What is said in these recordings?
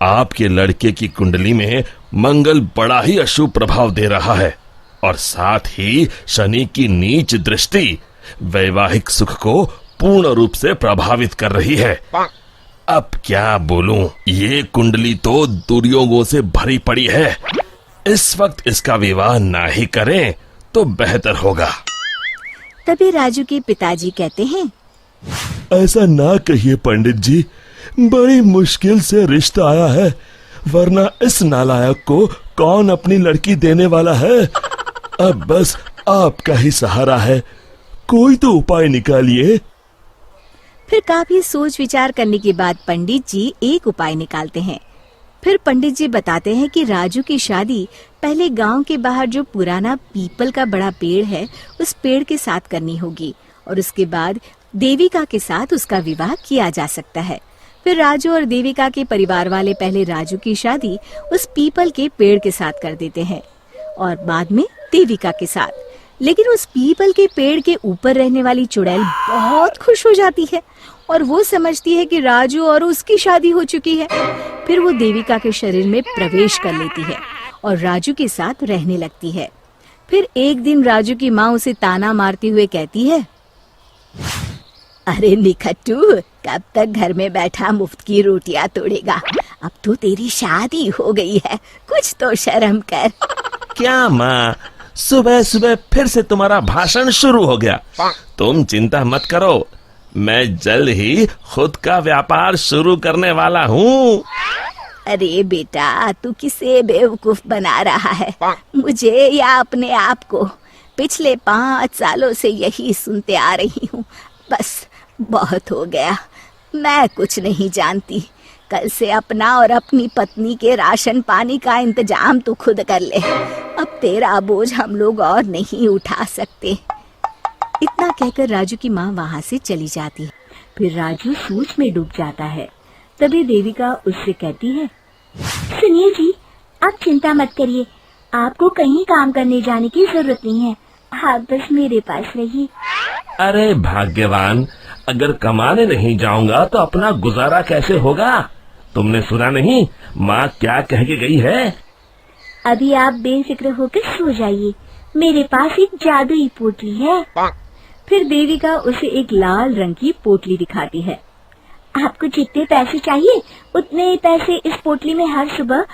आपके लड़के की कुंडली में मंगल बड़ा ही अशुभ प्रभाव दे रहा है और साथ ही शनि की नीच दृष्टि वैवाहिक सुख को पूर्ण रूप से प्रभावित कर रही है। अब क्या बोलूं, ये कुंडली तो दुर्योगों से भरी पड़ी है। इस वक्त इसका विवाह ना ही करें तो बेहतर होगा। तभी राजू के पिताजी कहते हैं, ऐसा ना कहिए पंडित जी, बड़ी मुश्किल से रिश्ता आया है, वरना इस नालायक को कौन अपनी लड़की देने वाला है। अब बस आपका ही सहारा है, कोई तो उपाय निकालिए। फिर काफी सोच विचार करने के बाद पंडित जी एक उपाय निकालते हैं। फिर पंडित जी बताते हैं कि राजू की शादी पहले गांव के बाहर जो पुराना पीपल का बड़ा पेड़ है उस पेड़ के साथ करनी होगी और उसके बाद देविका के साथ उसका विवाह किया जा सकता है। फिर राजू और देविका के परिवार वाले पहले राजू की शादी उस पीपल के पेड़ के साथ कर देते हैं और बाद में देविका के साथ। लेकिन उस पीपल के पेड़ के ऊपर रहने वाली चुड़ैल बहुत खुश हो जाती है और वो समझती है कि राजू और उसकी शादी हो चुकी है। फिर वो देविका के शरीर में प्रवेश कर लेती है और राजू के साथ रहने लगती है। फिर एक दिन राजू की माँ उसे ताना मारते हुए कहती है, अरे निखट्टू, कब तक घर में बैठा मुफ्त की रोटियां तोड़ेगा? अब तो तेरी शादी हो गई है, कुछ तो शर्म कर। क्या माँ, सुबह सुबह फिर से तुम्हारा भाषण शुरू हो गया। तुम चिंता मत करो, मैं जल्द ही खुद का व्यापार शुरू करने वाला हूँ। अरे बेटा, तू किसे बेवकूफ बना रहा है, मुझे या अपने आप को? पिछले 5 सालों से यही सुनते आ रही हूँ। बस बहुत हो गया, मैं कुछ नहीं जानती। कल से अपना और अपनी पत्नी के राशन पानी का इंतजाम तू खुद कर ले। अब तेरा बोझ हम लोग और नहीं उठा सकते। इतना कहकर राजू की माँ वहाँ से चली जाती है। फिर राजू सोच में डूब जाता है। तभी देविका उससे कहती है, सुनिए जी, आप चिंता मत करिए, आपको कहीं काम करने जाने की जरूरत नहीं है, आप बस मेरे पास रहिए। अरे भाग्यवान, अगर कमाने नहीं जाऊंगा तो अपना गुजारा कैसे होगा? तुमने सुना नहीं माँ क्या कह के गई है? अभी आप बेफिक्र होकर सो जाइए, मेरे पास एक जादुई पोटली है। फिर देविका उसे एक लाल रंग की पोटली दिखाती है। आपको जितने पैसे चाहिए उतने पैसे इस पोटली में हर सुबह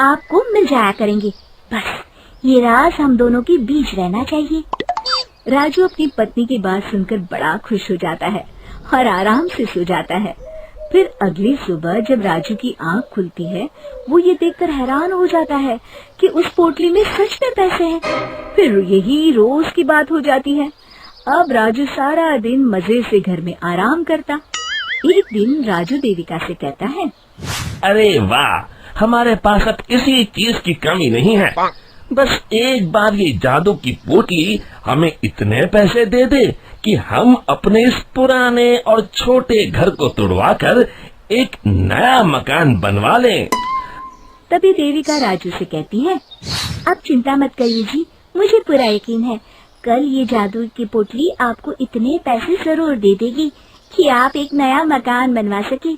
आपको मिल जाया करेंगे। बस ये राज हम दोनों के बीच रहना चाहिए। राजू अपनी पत्नी की बात सुनकर बड़ा खुश हो जाता है और आराम से सो जाता है। फिर अगली सुबह जब राजू की आंख खुलती है, वो ये देखकर हैरान हो जाता है कि उस पोटली में सच में पैसे हैं। फिर यही रोज की बात हो जाती है। अब राजू सारा दिन मजे से घर में आराम करता। एक दिन राजू देविका से कहता है, अरे वाह, हमारे पास अब किसी चीज की कमी नहीं है। बस एक बार ये जादू की पोटली हमें इतने पैसे दे दे कि हम अपने इस पुराने और छोटे घर को तुड़वाकर एक नया मकान बनवा लें। तभी देविका राजू से कहती है, आप चिंता मत करिए जी, मुझे पूरा यकीन है कल ये जादू की पोटली आपको इतने पैसे जरूर दे देगी कि आप एक नया मकान बनवा सके।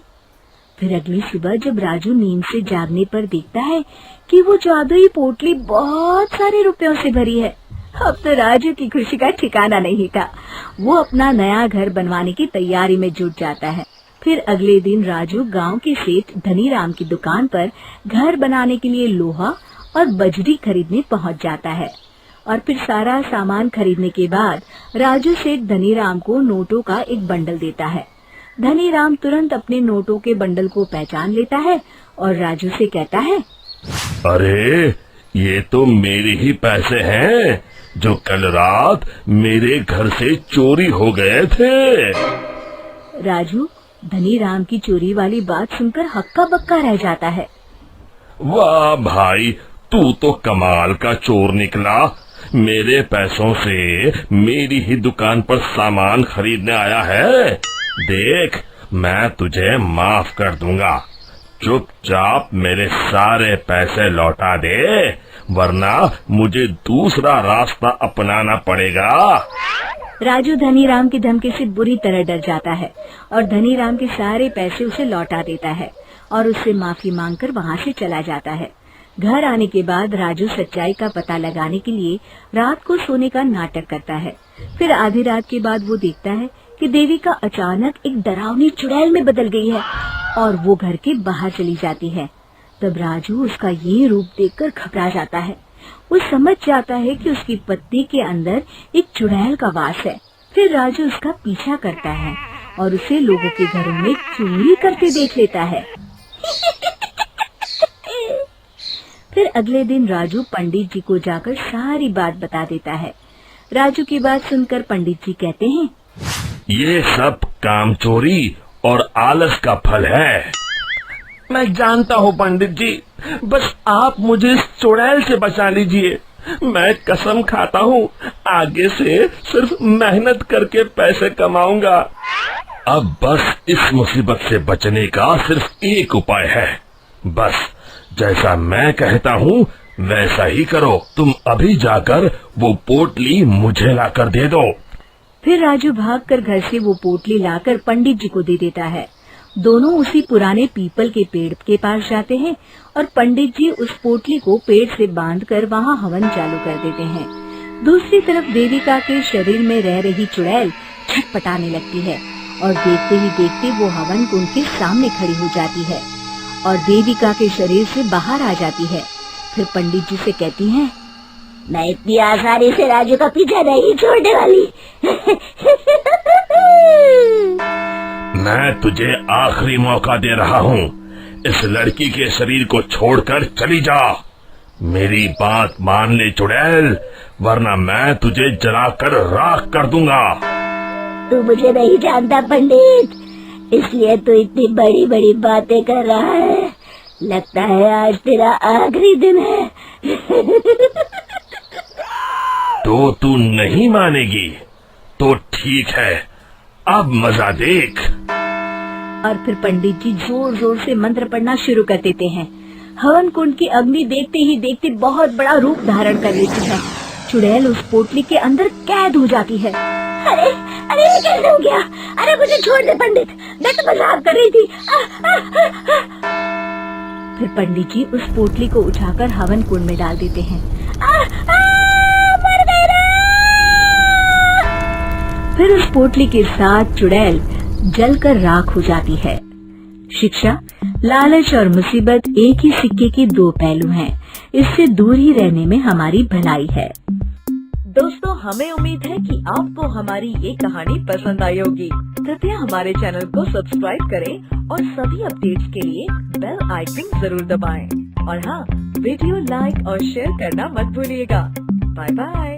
फिर अगली सुबह जब राजू नींद से जागने पर देखता है कि वो जादुई पोटली बहुत सारे रुपयों से भरी है। अब तो राजू की खुशी का ठिकाना नहीं था। वो अपना नया घर बनवाने की तैयारी में जुट जाता है। फिर अगले दिन राजू गांव के सेठ धनीराम की दुकान पर घर बनाने के लिए लोहा और बजरी खरीदने पहुंच जाता है। और फिर सारा सामान खरीदने के बाद राजू सेठ धनीराम को नोटों का एक बंडल देता है। धनीराम तुरंत अपने नोटों के बंडल को पहचान लेता है और राजू से कहता है, अरे ये तो मेरे ही पैसे हैं जो कल रात मेरे घर से चोरी हो गए थे। राजू धनीराम की चोरी वाली बात सुनकर हक्का बक्का रह जाता है। वाह भाई, तू तो कमाल का चोर निकला। मेरे पैसों से मेरी ही दुकान पर सामान खरीदने आया है। देख, मैं तुझे माफ कर दूंगा। चुपचाप मेरे सारे पैसे लौटा दे, वरना मुझे दूसरा रास्ता अपनाना पड़ेगा। राजू धनीराम की धमकी से बुरी तरह डर जाता है और धनीराम के सारे पैसे उसे लौटा देता है और उससे माफी मांगकर वहाँ से चला जाता है। घर आने के बाद राजू सच्चाई का पता लगाने के लिए रात को सोने का नाटक करता है। फिर आधी रात के बाद वो देखता है कि देविका अचानक एक डरावनी चुड़ैल में बदल गई है और वो घर के बाहर चली जाती है। तब राजू उसका ये रूप देखकर घबरा जाता है। वो समझ जाता है कि उसकी पत्नी के अंदर एक चुड़ैल का वास है। फिर राजू उसका पीछा करता है और उसे लोगों के घरों में चोरी करते देख लेता है। फिर अगले दिन राजू पंडित जी को जाकर सारी बात बता देता है। राजू की बात सुनकर पंडित जी कहते हैं, ये सब काम चोरी और आलस का फल है। मैं जानता हूँ पंडित जी, बस आप मुझे इस चुड़ैल से बचा लीजिए। मैं कसम खाता हूँ आगे से सिर्फ मेहनत करके पैसे कमाऊंगा। अब बस इस मुसीबत से बचने का सिर्फ एक उपाय है। बस जैसा मैं कहता हूँ वैसा ही करो। तुम अभी जाकर वो पोटली मुझे लाकर दे दो। फिर राजू भागकर घर से वो पोटली लाकर पंडित जी को दे देता है। दोनों उसी पुराने पीपल के पेड़ के पास जाते हैं और पंडित जी उस पोटली को पेड़ से बांधकर वहाँ हवन चालू कर देते हैं। दूसरी तरफ देविका के शरीर में रह रही चुड़ैल छटपटाने लगती है और देखते ही देखते वो हवन कुंड के सामने खड़ी हो जाती है और देविका के शरीर से बाहर आ जाती है। फिर पंडित जी से कहती हैं, मैं इतनी आसानी से राजू का पीछा नहीं छोड़ने वाली। मैं तुझे आखिरी मौका दे रहा हूँ। इस लड़की के शरीर को छोड़कर चली जा। मेरी बात मान ले चुड़ैल, वरना मैं तुझे जलाकर राख कर दूंगा। तू मुझे नहीं जानता पंडित, इसलिए तू इतनी बड़ी बड़ी बातें कर रहा है। लगता है आज तेरा आखिरी दिन है। तो तू नहीं मानेगी तो ठीक है, अब मजा देख। और फिर पंडित जी जोर जोर से मंत्र पढ़ना शुरू कर देते हैं। हवन कुंड की अग्नि देखते ही देखते बहुत बड़ा रूप धारण कर लेती है। चुड़ैल उस पोटली के अंदर कैद हो जाती है। अरे अरे ये कैसे हो गया? अरे मुझे छोड़ दे पंडित, मैं तो मजाक कर रही थी। फिर पंडित जी उस पोटली को उठाकर हवन कुंड में डाल देते हैं। मर गई रे! फिर उस पोटली के साथ चुड़ैल जलकर राख हो जाती है। शिक्षा, लालच और मुसीबत एक ही सिक्के के दो पहलू हैं। इससे दूर ही रहने में हमारी भलाई है। दोस्तों, हमें उम्मीद है कि आपको हमारी ये कहानी पसंद आई होगी। कृपया हमारे चैनल को सब्सक्राइब करें और सभी अपडेट्स के लिए बेल आइकन जरूर दबाएं। और हाँ, वीडियो लाइक और शेयर करना मत भूलिएगा। Bye bye.